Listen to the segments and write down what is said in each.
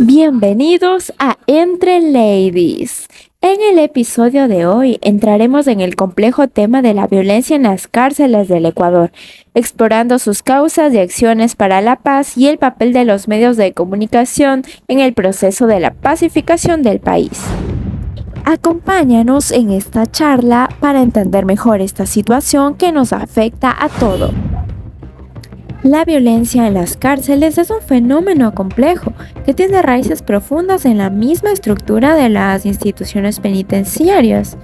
Bienvenidos a Entre Ladies. En el episodio de hoy entraremos en el complejo tema de la violencia en las cárceles del Ecuador, explorando sus causas y acciones para la paz y el papel de los medios de comunicación en el proceso de la pacificación del país. Acompáñanos en esta charla para entender mejor esta situación que nos afecta a todos. La violencia en las cárceles es un fenómeno complejo que tiene raíces profundas en la misma estructura de las instituciones penitenciarias.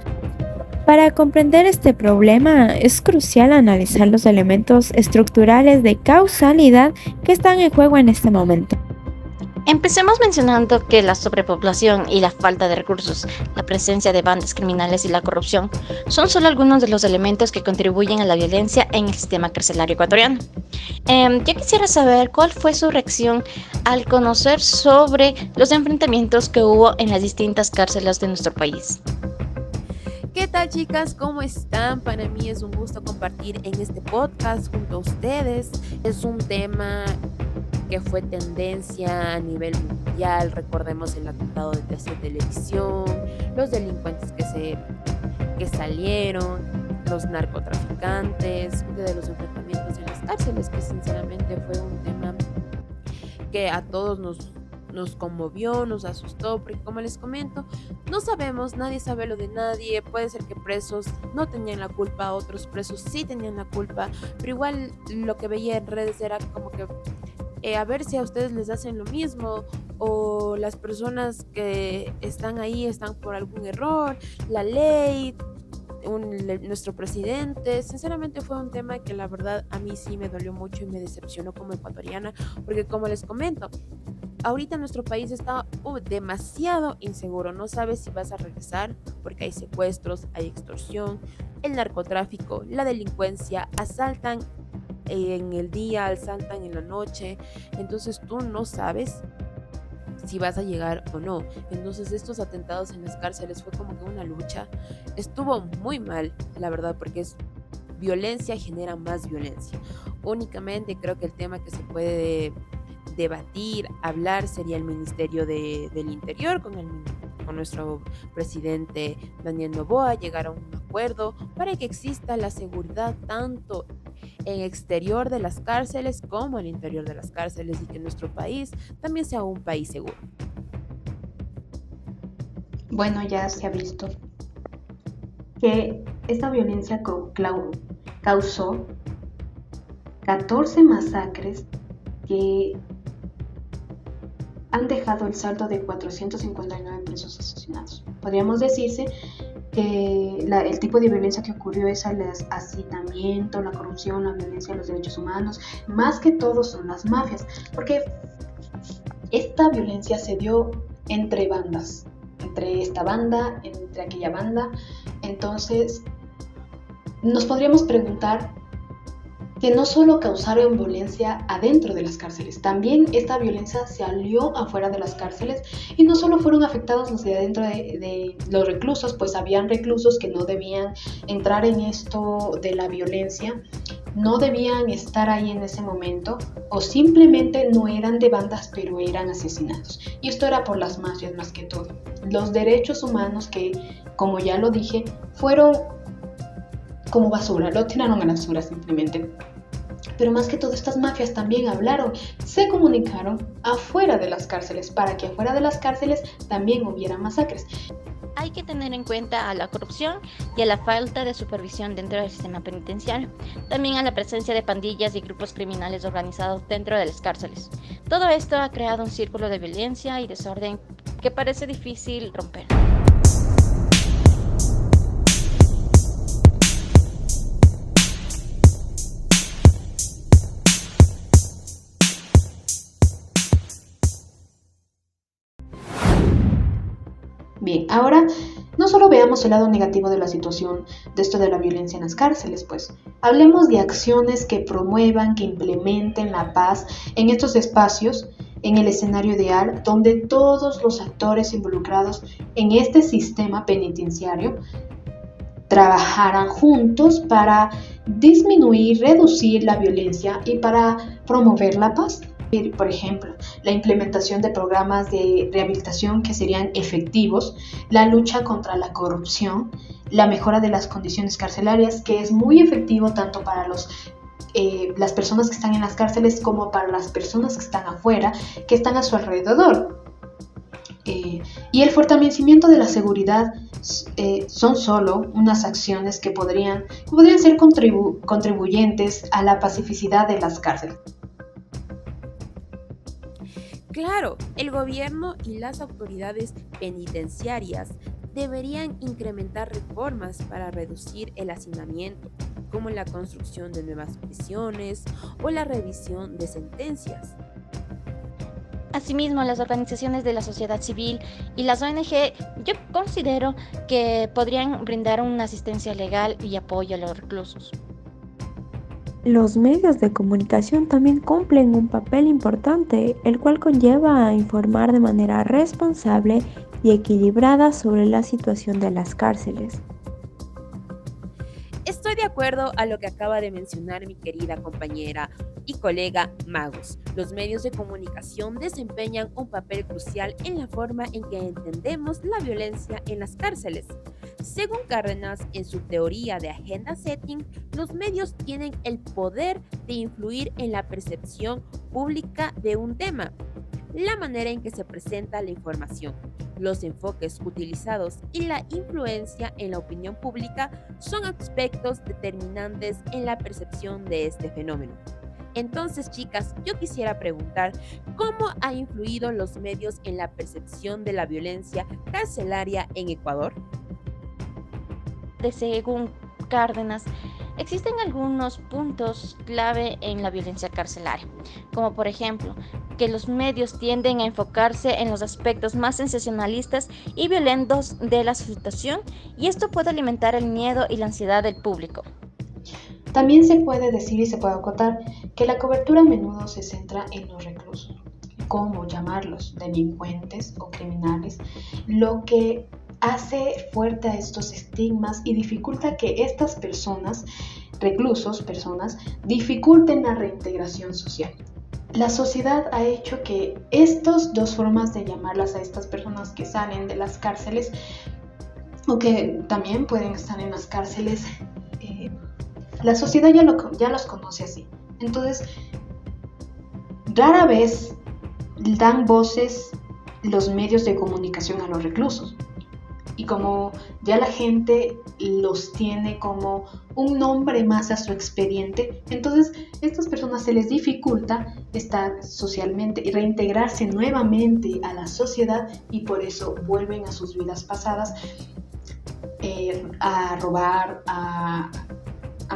Para comprender este problema es crucial analizar los elementos estructurales de causalidad que están en juego en este momento. Empecemos mencionando que la sobrepoblación y la falta de recursos, la presencia de bandas criminales y la corrupción son solo algunos de los elementos que contribuyen a la violencia en el sistema carcelario ecuatoriano. Yo quisiera saber cuál fue su reacción al conocer sobre los enfrentamientos que hubo en las distintas cárceles de nuestro país. ¿Qué tal, chicas? ¿Cómo están? Para mí es un gusto compartir en este podcast junto a ustedes. Es un tema que fue tendencia a nivel mundial. Recordemos el atentado de TC Televisión, los delincuentes que salieron, los narcotraficantes, de los enfrentamientos en las cárceles, que sinceramente fue un tema que a todos nos conmovió, nos asustó, porque como les comento, no sabemos, nadie sabe lo de nadie. Puede ser que presos no tenían la culpa, otros presos sí tenían la culpa, pero igual lo que veía en redes era como que a ver si a ustedes les hacen lo mismo, o las personas que están ahí están por algún error, la ley, nuestro presidente. Sinceramente fue un tema que la verdad a mí sí me dolió mucho y me decepcionó como ecuatoriana, porque como les comento, ahorita nuestro país está demasiado inseguro. No sabes si vas a regresar porque hay secuestros, hay extorsión, el narcotráfico, la delincuencia, asaltan en el día, asaltan en la noche. Entonces tú no sabes si vas a llegar o no. Entonces estos atentados en las cárceles fue como que una lucha. Estuvo muy mal, la verdad, porque es violencia genera más violencia. Únicamente creo que el tema que se puede debatir, hablar, sería el Ministerio del Interior con nuestro presidente Daniel Noboa, llegar a un acuerdo para que exista la seguridad tanto en exterior de las cárceles como en el interior de las cárceles, y que nuestro país también sea un país seguro. Bueno, ya se ha visto que esta violencia causó 14 masacres que han dejado el saldo de 459 presos asesinados. Podríamos decirse que el tipo de violencia que ocurrió es el hacinamiento, la corrupción, la violencia a los derechos humanos. Más que todo son las mafias, porque esta violencia se dio entre bandas, entre esta banda, entre aquella banda. Entonces nos podríamos preguntar que no solo causaron violencia adentro de las cárceles, también esta violencia se alió afuera de las cárceles, y no solo fueron afectados los de adentro de los reclusos, pues habían reclusos que no debían entrar en esto de la violencia, no debían estar ahí en ese momento, o simplemente no eran de bandas pero eran asesinados, y esto era por las mafias más que todo. Los derechos humanos, que como ya lo dije, fueron como basura, lo tiraron a la basura simplemente. Pero más que todo, estas mafias también hablaron, se comunicaron afuera de las cárceles, para que afuera de las cárceles también hubiera masacres. Hay que tener en cuenta a la corrupción y a la falta de supervisión dentro del sistema penitenciario, también a la presencia de pandillas y grupos criminales organizados dentro de las cárceles. Todo esto ha creado un círculo de violencia y desorden que parece difícil romper. Bien, ahora no solo veamos el lado negativo de la situación de esto de la violencia en las cárceles, pues hablemos de acciones que promuevan, que implementen la paz en estos espacios, en el escenario ideal, donde todos los actores involucrados en este sistema penitenciario trabajaran juntos para disminuir, reducir la violencia y para promover la paz. Por ejemplo, la implementación de programas de rehabilitación que serían efectivos, la lucha contra la corrupción, la mejora de las condiciones carcelarias, que es muy efectivo tanto para las personas que están en las cárceles como para las personas que están afuera, que están a su alrededor. Y el fortalecimiento de la seguridad son solo unas acciones que podrían ser contribuyentes a la pacificidad de las cárceles. Claro, el gobierno y las autoridades penitenciarias deberían incrementar reformas para reducir el hacinamiento, como la construcción de nuevas prisiones o la revisión de sentencias. Asimismo, las organizaciones de la sociedad civil y las ONG, yo considero que podrían brindar una asistencia legal y apoyo a los reclusos. Los medios de comunicación también cumplen un papel importante, el cual conlleva a informar de manera responsable y equilibrada sobre la situación de las cárceles. Estoy de acuerdo a lo que acaba de mencionar mi querida compañera y colega Magus. Los medios de comunicación desempeñan un papel crucial en la forma en que entendemos la violencia en las cárceles. Según Cárdenas, en su teoría de agenda setting, los medios tienen el poder de influir en la percepción pública de un tema, la manera en que se presenta la información, los enfoques utilizados y la influencia en la opinión pública son aspectos determinantes en la percepción de este fenómeno. Entonces, chicas, yo quisiera preguntar, ¿cómo ha influido los medios en la percepción de la violencia carcelaria en Ecuador? Según Cárdenas, existen algunos puntos clave en la violencia carcelaria, como por ejemplo, que los medios tienden a enfocarse en los aspectos más sensacionalistas y violentos de la situación, y esto puede alimentar el miedo y la ansiedad del público. También se puede decir y se puede acotar que la cobertura a menudo se centra en los reclusos, cómo llamarlos, delincuentes o criminales, lo que hace fuerte a estos estigmas y dificulta que estas personas, dificulten la reintegración social. La sociedad ha hecho que estas dos formas de llamarlas a estas personas que salen de las cárceles o que también pueden estar en las cárceles, la sociedad ya los conoce así. Entonces, rara vez dan voces los medios de comunicación a los reclusos. Y como ya la gente los tiene como un nombre más a su expediente, entonces a estas personas se les dificulta estar socialmente y reintegrarse nuevamente a la sociedad, y por eso vuelven a sus vidas pasadas, a robar, a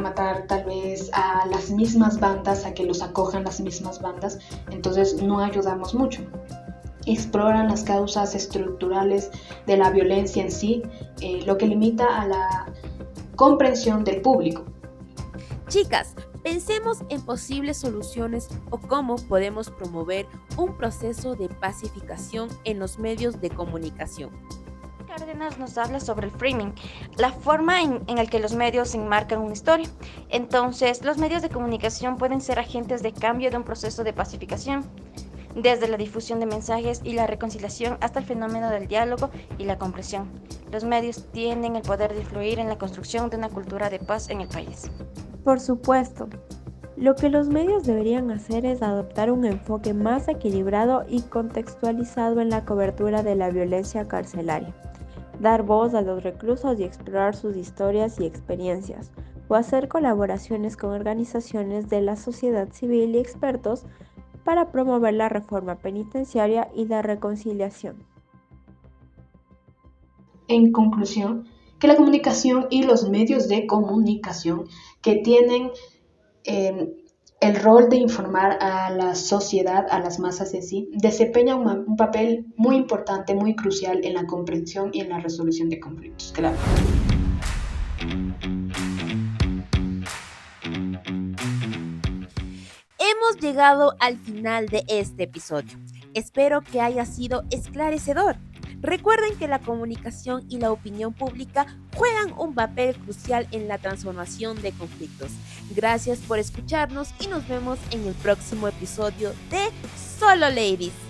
matar tal vez a las mismas bandas, a que los acojan las mismas bandas. Entonces no ayudamos mucho. Exploran las causas estructurales de la violencia en sí, lo que limita a la comprensión del público. Chicas, pensemos en posibles soluciones o cómo podemos promover un proceso de pacificación en los medios de comunicación. Cárdenas nos habla sobre el framing, la forma en la que los medios enmarcan una historia. Entonces, los medios de comunicación pueden ser agentes de cambio de un proceso de pacificación, desde la difusión de mensajes y la reconciliación hasta el fenómeno del diálogo y la comprensión. Los medios tienen el poder de influir en la construcción de una cultura de paz en el país. Por supuesto, lo que los medios deberían hacer es adoptar un enfoque más equilibrado y contextualizado en la cobertura de la violencia carcelaria, dar voz a los reclusos y explorar sus historias y experiencias, o hacer colaboraciones con organizaciones de la sociedad civil y expertos para promover la reforma penitenciaria y la reconciliación. En conclusión, que la comunicación y los medios de comunicación que tienen el rol de informar a la sociedad, a las masas en sí, desempeñan un papel muy importante, muy crucial en la comprensión y en la resolución de conflictos. Claro. Hemos llegado al final de este episodio. Espero que haya sido esclarecedor. Recuerden que la comunicación y la opinión pública juegan un papel crucial en la transformación de conflictos. Gracias por escucharnos y nos vemos en el próximo episodio de Solo Ladies.